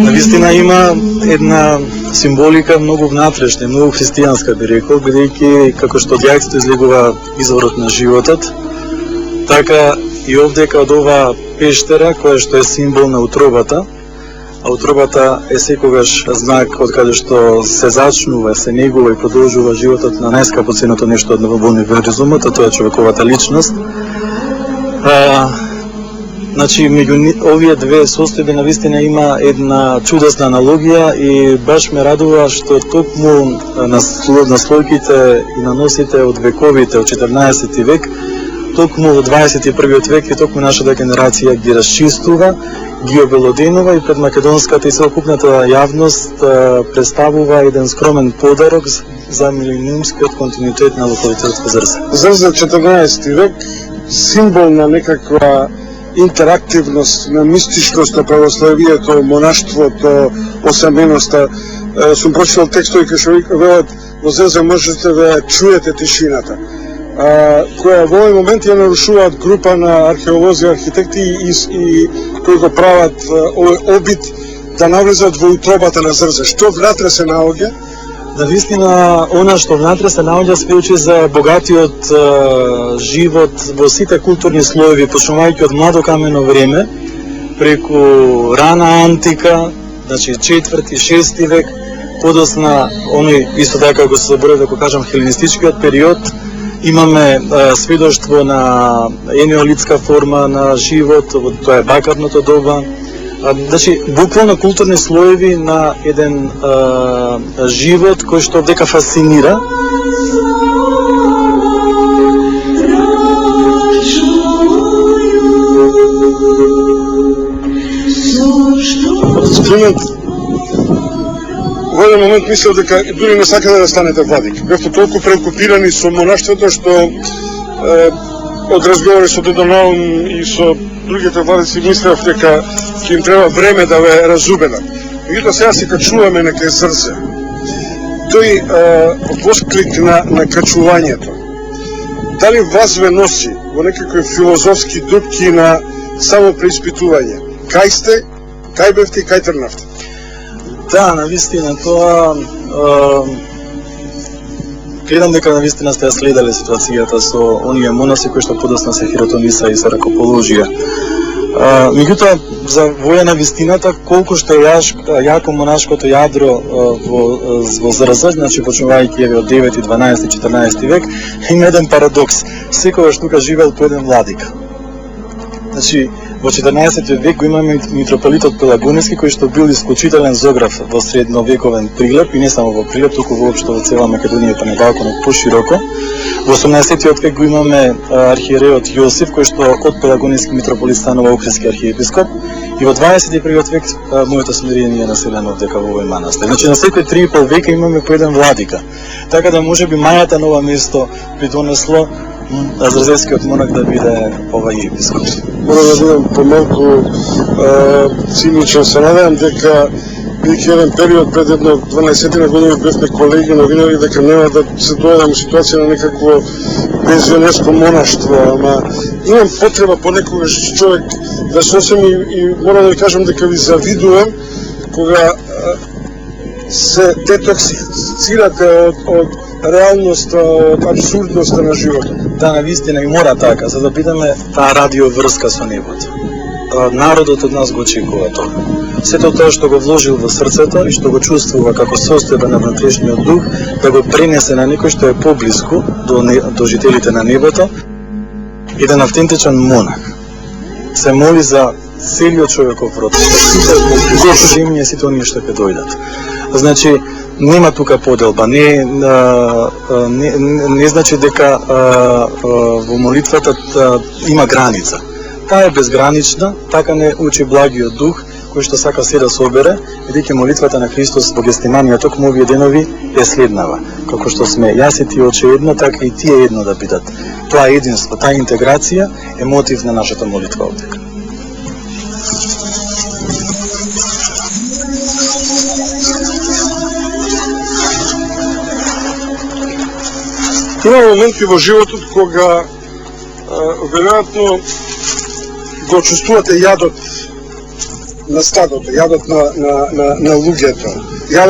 Навистина има една символика многу внатрешна, многу христијанска би рекол, бидејќи како што од јајцето излегува изворот на животот, така и овдека од оваа пештера која што е символ на утробата, а утробата е секогаш знак од каде што се зачнува, се негува и продолжува животот на најскапоценето нешто во универзумот, а тоа е човековата личност. Значи, меѓу овие две состојби навистина има една чудесна аналогија и баш ме радува што токму наслојките и наносите од вековите, од 14 век, токму во 21 век и токму нашата генерација ги расчистува, ги обелоденува и пред македонската и целокупната јавност представува еден скромен подарок за милениумскиот континуитет на локалитетот Зрце. Зрце 14 век, символ на некаква интерактивност, на мистичност на православието, монаштвото, осаменоста. Сум прочитал текстови кои што велат во Зрце можете да чуете тишината, која во овој момент ја нарушуваат група на археолози, архитекти и кои го прават овој обид да навлезат во утробата на Зрце. Што внатре се наоѓа? Навистина, она што внатре се наоѓа сведочи за богатиот живот во сите културни слоеви, почнувајќи од младо камено време, преку рана антика, значи 4-6 век, подосна, оној исто така го се заборав да го кажам хеленистичкиот период, имаме сведоштво на енеолитска форма на живот, тоа е бакарното доба. Значи, буквално културни слоеви на еден живот кој што дека фасцинира. Во еден момент мислев дека дури не сакате да станете владик. Бевте толку преокупирани со монаштвото што од разговори со Дедо Наум и со другите владици мислев дека ќе им треба време да ве разубедат. Меѓутоа сега се качуваме на кај Зрце. Тој восклик на качувањето, дали вас ве носи во некакви филозофски дупки на само преиспитување? Кај сте, кај бевте и кај тргнавте? Да, навистина, тоа гледам дека навистина сте ја следале ситуацијата со оние монаси кои што подосна се хиротониса и се ракоположија. Меѓутоа, за воја на вистината, колку што е јако монашкото јадро во Зрце, значи почнувајќи од 9, 12, 14 век, има еден парадокс. Секогаш тука живеел по еден владика. Значи, во 14 век го имаме митрополитот Пелагонески, кој што бил исклучителен зограф во средновековен Прилеп и не само во Прилеп, туку воопшто во цела Македонија па на Балканот пошироко. Во 18 век го имаме архиереот Јосиф, кој што од Пелагонески митрополит станува Охридски архиепископ, и во 21 век моето смирение е населено овдека во овој манастир. Значи на секој 3,5 века имаме по еден владика. Така да можеби мајата на ова место придонесло зрзевскиот монах да биде овај епископ. Мора да бидам помалку циничен, се надевам дека бидејќи еден период пред едно 12 години бевме колеги новинари дека нема да се дојдам во ситуација на некакво пензионерско монаштво, ама имам потреба понекогаш човек да се освеми и мора да ви кажам дека ви завидувам кога се детоксицирате од реалноста, од абсурдноста на животот. Да, навистина и мора така, за да бидеме таа радиоврска со небото. Народот од нас го очекува тоа. Сето тоа што го вложил во срцето и што го чувствува како состојба на внатрешниот дух, да го пренесе на некој што е поблиску до жителите на небото, еден автентичен монах. Се моли за целиот човеков род, сите земји и сите оние што ќе дојдат. Значи, нема тука поделба, не значи дека во молитвата има граница. Таа е безгранична, така не учи благиот дух, кој што сака се да собере, бидејќи молитвата на Христос во Гестиманија токму овие денови е следнава. Како што сме јас и ти оче едно, така и тие едно да бидат. Тоа единство, таа интеграција е мотив на нашата молитва овдека. Има моменти во животот кога веројатно го чувствувате јадот на стадото, јадот на луѓето, јадот